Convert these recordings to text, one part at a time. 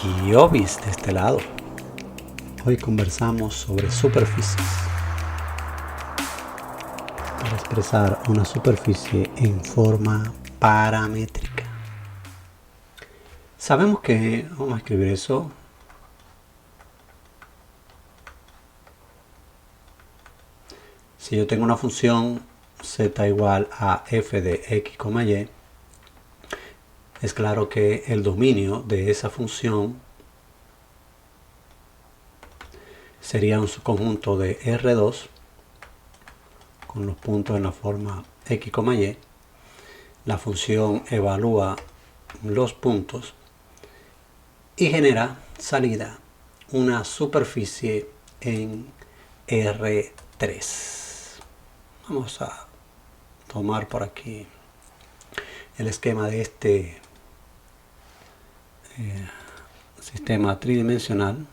Kiobis de este lado. Hoy conversamos sobre superficies. Para expresar una superficie en forma paramétrica. Sabemos que, vamos a escribir eso. Si yo tengo una función z igual a f de x, y, es claro que el dominio de esa función sería un subconjunto de R2 con los puntos en la forma x, y. La función evalúa los puntos y genera salida una superficie en R3. Vamos a tomar por aquí el esquema de este sistema tridimensional.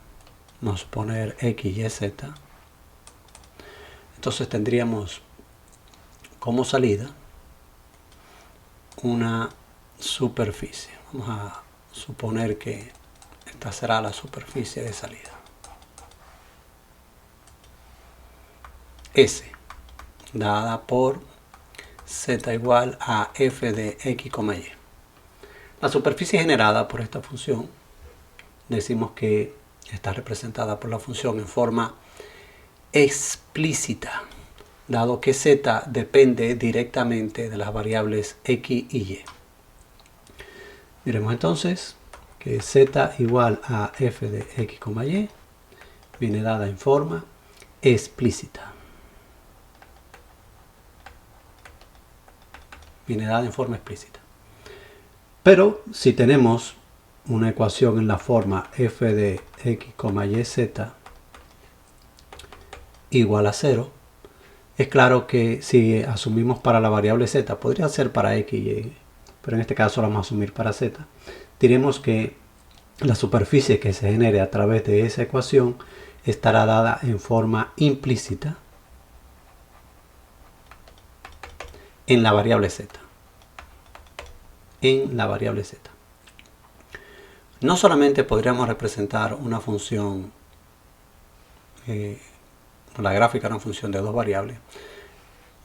Vamos a poner x, y, z. Entonces tendríamos como salida una superficie. Vamos a suponer que esta será la superficie de salida. S, dada por z igual a f de x, y. La superficie generada por esta función, decimos que está representada por la función en forma explícita, dado que z depende directamente de las variables x y y. Miremos entonces que z igual a f de x, y viene dada en forma explícita. Viene dada en forma explícita. Pero si tenemos una ecuación en la forma f de x, y, z igual a 0, es claro que si asumimos para la variable z, podría ser para x y y, pero en este caso la vamos a asumir para z, diremos que la superficie que se genere a través de esa ecuación estará dada en forma implícita en la variable z. En la variable z. No solamente podríamos representar una función, la gráfica era una función de dos variables,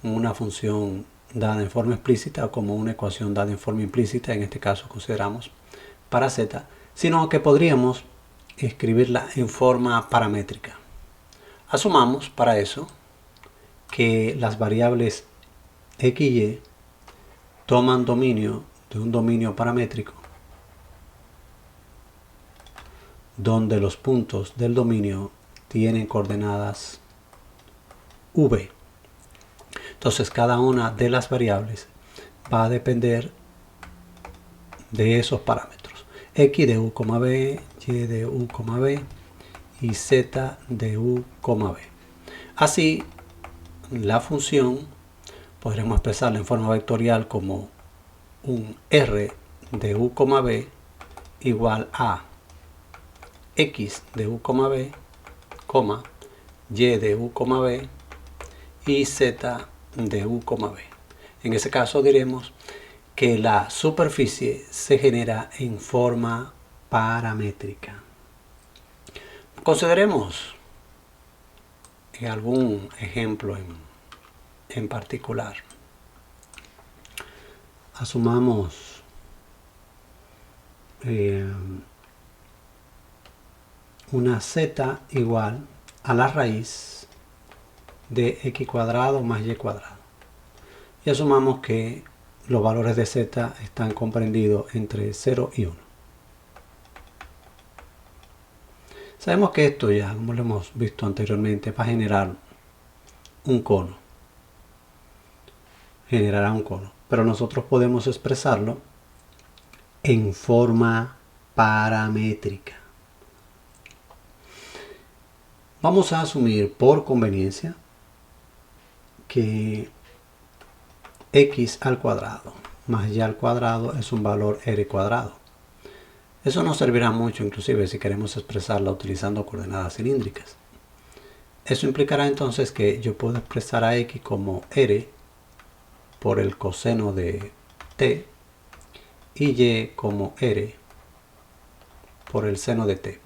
una función dada en forma explícita como una ecuación dada en forma implícita, en este caso consideramos para z, sino que podríamos escribirla en forma paramétrica. Asumamos para eso que las variables x y y toman dominio de un dominio paramétrico donde los puntos del dominio tienen coordenadas v. Entonces cada una de las variables va a depender de esos parámetros. X de u, v, y de u, v y z de u, v. Así, la función podremos expresarla en forma vectorial como un r de u, v igual a x de u, v, y de u, v y z de u, v. En ese caso diremos que la superficie se genera en forma paramétrica. Consideremos algún ejemplo en particular. Asumamos una z igual a la raíz de x cuadrado más y cuadrado. Y asumamos que los valores de z están comprendidos entre 0 y 1. Sabemos que esto ya, como lo hemos visto anteriormente, va a generar un cono. Generará un cono. Pero nosotros podemos expresarlo en forma paramétrica. Vamos a asumir por conveniencia que x al cuadrado más y al cuadrado es un valor r cuadrado. Eso nos servirá mucho inclusive si queremos expresarla utilizando coordenadas cilíndricas. Eso implicará entonces que yo puedo expresar a x como r por el coseno de t y y como r por el seno de t.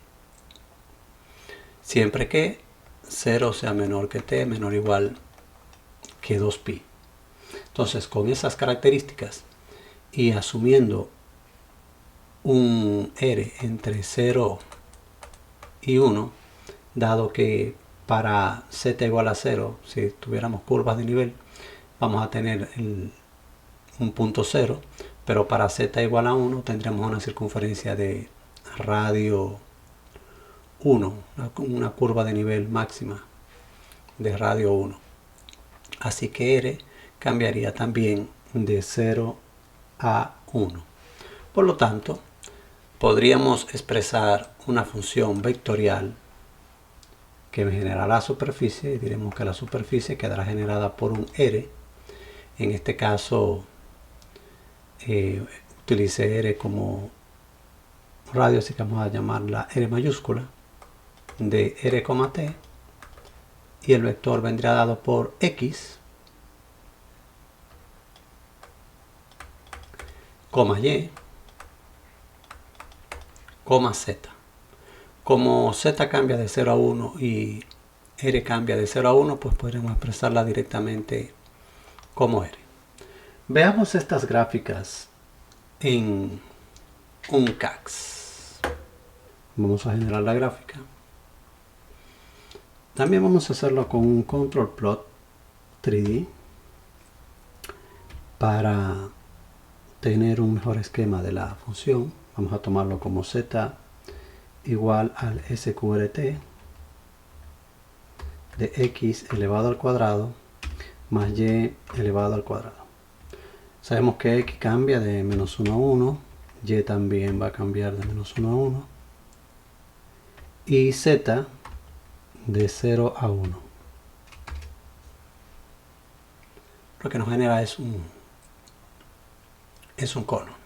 Siempre que 0 sea menor que t, menor o igual que 2pi. Entonces, con esas características y asumiendo un r entre 0 y 1, dado que para z igual a 0, si tuviéramos curvas de nivel, vamos a tener un punto 0, pero para z igual a 1 tendremos una circunferencia de radio 1, una curva de nivel máxima de radio 1. Así que r cambiaría también de 0 a 1. Por lo tanto, podríamos expresar una función vectorial que me generará la superficie, y diremos que la superficie quedará generada por un r. En este caso, utilicé r como radio, así que vamos a llamarla r mayúscula, de r, t, y el vector vendría dado por x, y, z. Como z cambia de 0 a 1 y r cambia de 0 a 1, pues podremos expresarla directamente como r. Veamos estas gráficas en un CAX. Vamos a generar la gráfica. También vamos a hacerlo con un control plot 3D para tener un mejor esquema de la función. Vamos a tomarlo como z igual al sqrt de x elevado al cuadrado más y elevado al cuadrado. Sabemos que x cambia de menos 1 a 1, y también va a cambiar de menos 1 a 1, y z de 0 a 1. Lo que nos genera es un cono.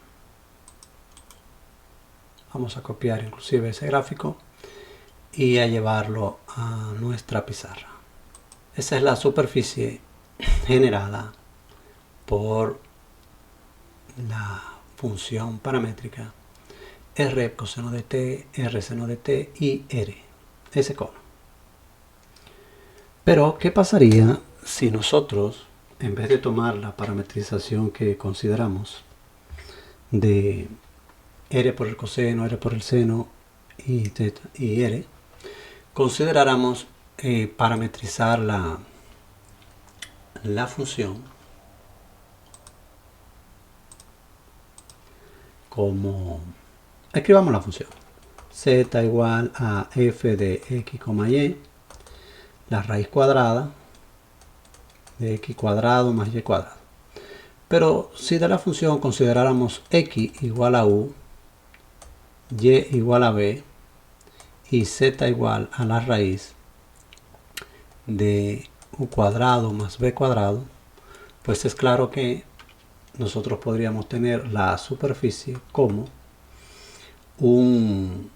Vamos a copiar inclusive ese gráfico y a llevarlo a nuestra pizarra. Esa es la superficie generada por la función paramétrica r coseno de t, r seno de t y r, ese cono. Pero, ¿qué pasaría si nosotros, en vez de tomar la parametrización que consideramos de r por el coseno, r por el seno y r, consideráramos parametrizar la función como, escribamos la función z igual a f de x, y, la raíz cuadrada de x cuadrado más y cuadrado. Pero si de la función consideráramos x igual a u, y igual a b y z igual a la raíz de u cuadrado más b cuadrado, pues es claro que nosotros podríamos tener la superficie como un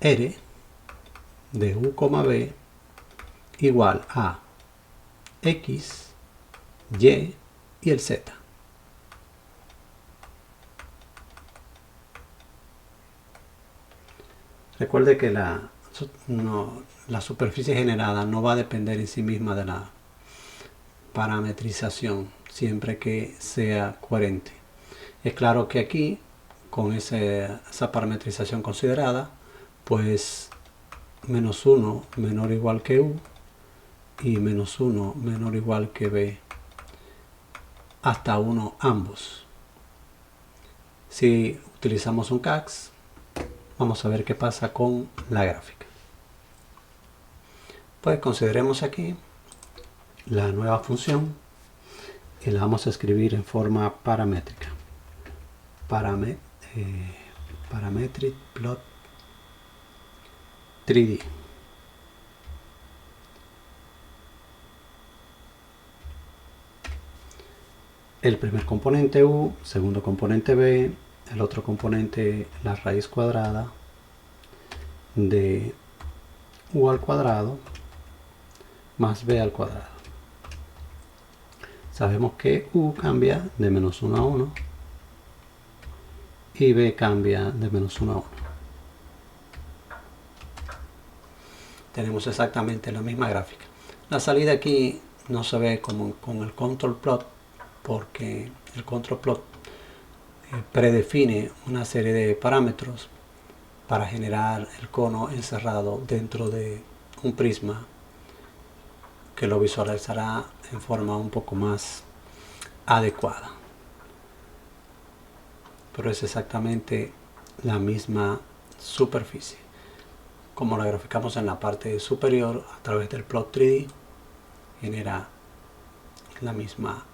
r de u, b igual a x, y y el z. Recuerde que la superficie generada no va a depender en sí misma de la parametrización, siempre que sea coherente. Es claro que aquí, con esa parametrización considerada, pues menos 1 menor o igual que u y menos 1 menor o igual que b hasta 1 ambos. Si utilizamos un CAX, vamos a ver qué pasa con la gráfica. Pues consideremos aquí la nueva función y la vamos a escribir en forma paramétrica. Parametric plot 3D. El primer componente u, segundo componente b, el otro componente la raíz cuadrada de u al cuadrado más b al cuadrado. Sabemos que u cambia de -1 a 1 y b cambia de -1 a 1. tenemos exactamente la misma gráfica. La salida aquí no se ve como con el control plot, porque el control plot predefine una serie de parámetros para generar el cono encerrado dentro de un prisma que lo visualizará en forma un poco más adecuada. Pero es exactamente la misma superficie. Como la graficamos en la parte superior a través del plot 3D, genera la misma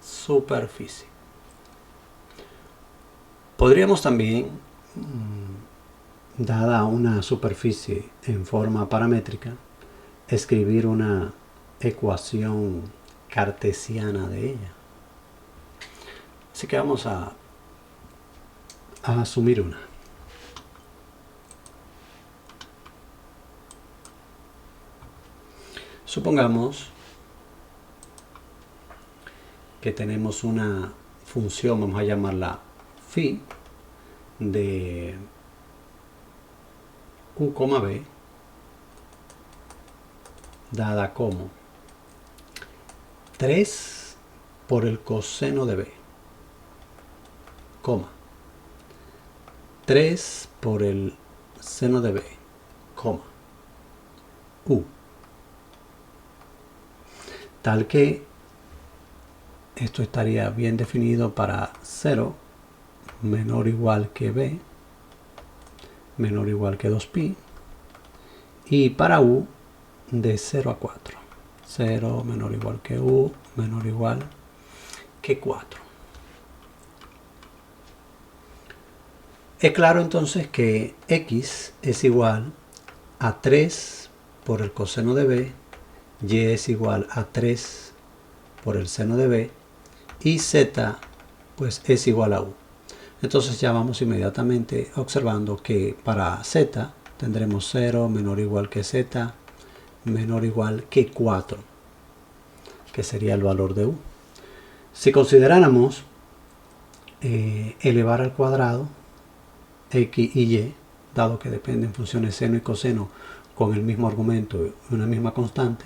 superficie. Podríamos también, dada una superficie en forma paramétrica, escribir una ecuación cartesiana de ella. Así que vamos a asumir una. Supongamos que tenemos una función, vamos a llamarla phi, de u, b, dada como 3 por el coseno de b, coma 3 por el seno de b, coma u, tal que esto estaría bien definido para 0 menor o igual que b menor o igual que 2pi, y para u de 0 a 4, 0 menor o igual que u menor o igual que 4. Es claro entonces que x es igual a 3 por el coseno de b, y es igual a 3 por el seno de b, y z pues es igual a u. Entonces ya vamos inmediatamente observando que para z tendremos 0 menor o igual que z menor o igual que 4, que sería el valor de u. Si consideráramos elevar al cuadrado x y y, dado que dependen funciones seno y coseno con el mismo argumento y una misma constante,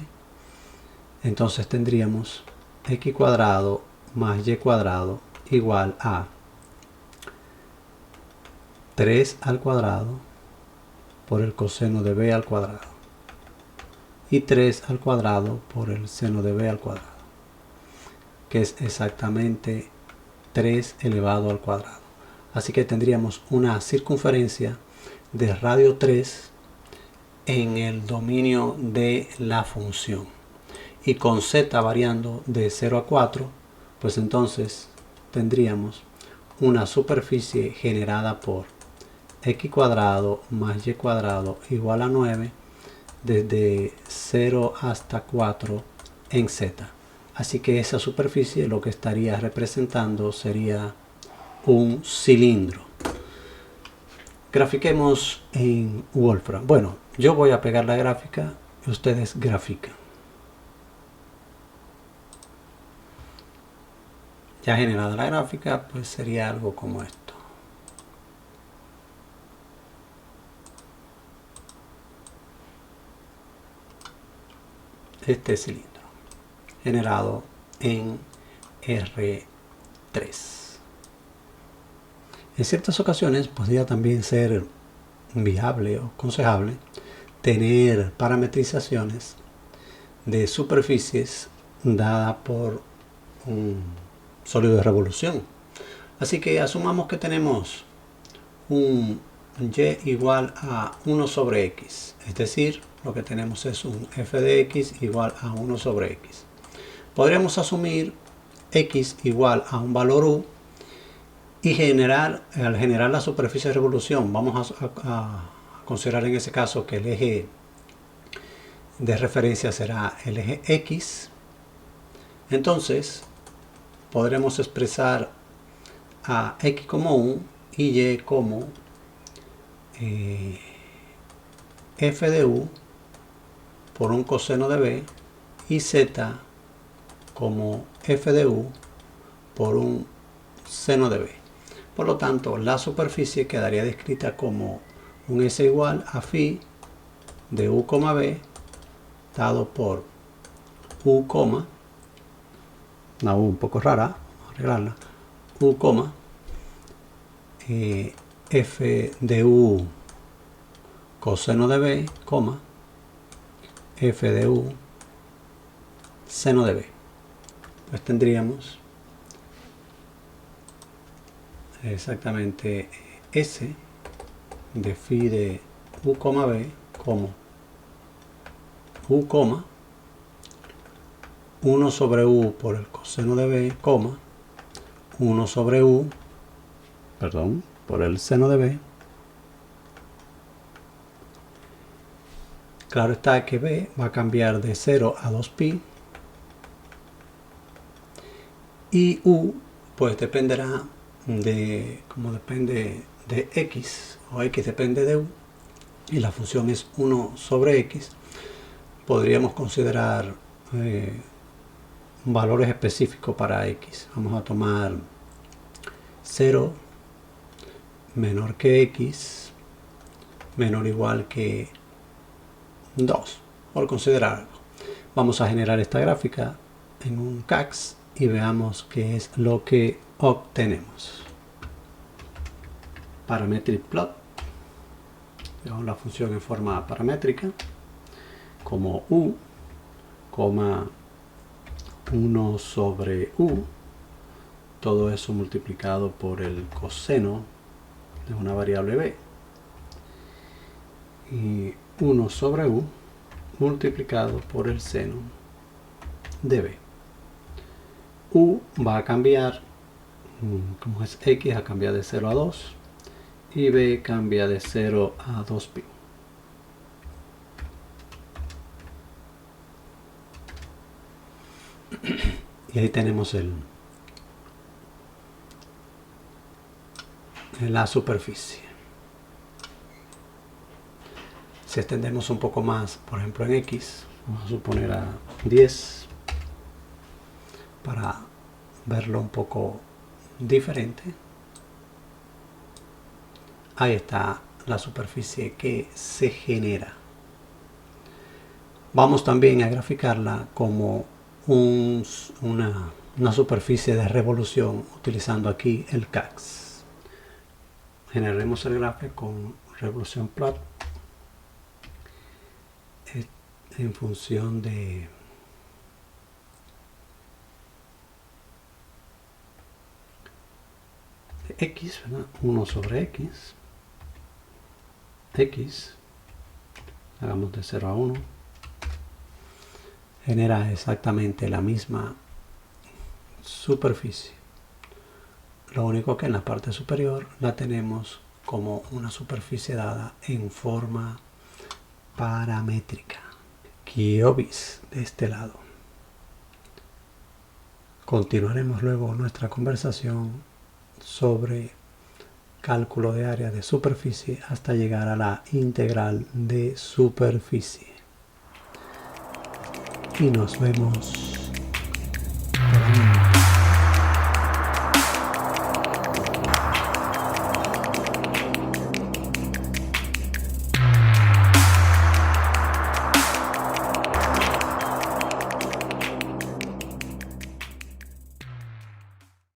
entonces tendríamos x cuadrado más y cuadrado igual a 3 al cuadrado por el coseno de b al cuadrado y 3 al cuadrado por el seno de b al cuadrado, que es exactamente 3 elevado al cuadrado. Así que tendríamos una circunferencia de radio 3 en el dominio de la función. Y con z variando de 0 a 4, pues entonces tendríamos una superficie generada por x cuadrado más y cuadrado igual a 9 desde 0 hasta 4 en z. Así que esa superficie lo que estaría representando sería un cilindro. Grafiquemos en Wolfram. Bueno, yo voy a pegar la gráfica y ustedes grafican. Ya generada la gráfica, pues sería algo como esto. Este cilindro generado en R3. En ciertas ocasiones podría también ser viable o aconsejable tener parametrizaciones de superficies dadas por un sólido de revolución. Así que asumamos que tenemos un y igual a 1 sobre x, es decir, lo que tenemos es un f de x igual a 1 sobre x. Podríamos asumir x igual a un valor u y al generar la superficie de revolución, vamos a considerar en ese caso que el eje de referencia será el eje x. Entonces podremos expresar a x como 1 y y como f de u por un coseno de b y z como f de u por un seno de b. Por lo tanto, la superficie quedaría descrita como un s igual a phi de u, b dado por u, una u un poco rara, vamos a arreglarla, u, f de u coseno de b, f de u seno de b. Pues tendríamos exactamente s de phi de u, b como u, 1 sobre u por el coseno de b, 1 sobre u, por el seno de b. Claro está que b va a cambiar de 0 a 2pi. Y u, pues dependerá de, como depende de x, o x depende de u, y la función es 1 sobre x, podríamos considerar valores específicos para x. Vamos a tomar 0 menor que x menor o igual que 2, por considerar algo. Vamos a generar esta gráfica en un CAX y veamos qué es lo que obtenemos. Parametric plot. Veamos la función en forma paramétrica como u, 1 sobre u, todo eso multiplicado por el coseno de una variable b, y 1 sobre u multiplicado por el seno de b. U va a cambiar, como es x, a cambiar de 0 a 2, y b cambia de 0 a 2pi. Y ahí tenemos la superficie. Si extendemos un poco más, por ejemplo en x, vamos a suponer a 10, para verlo un poco diferente. Ahí está la superficie que se genera. Vamos también a graficarla como una superficie de revolución utilizando aquí el CAX. Generemos el gráfico con revolución plot en función de x, ¿verdad? 1 sobre x, hagamos de 0 a 1, genera exactamente la misma superficie. Lo único que en la parte superior la tenemos como una superficie dada en forma paramétrica. Quiobis de este lado. Continuaremos luego nuestra conversación sobre cálculo de área de superficie hasta llegar a la integral de superficie. Y nos vemos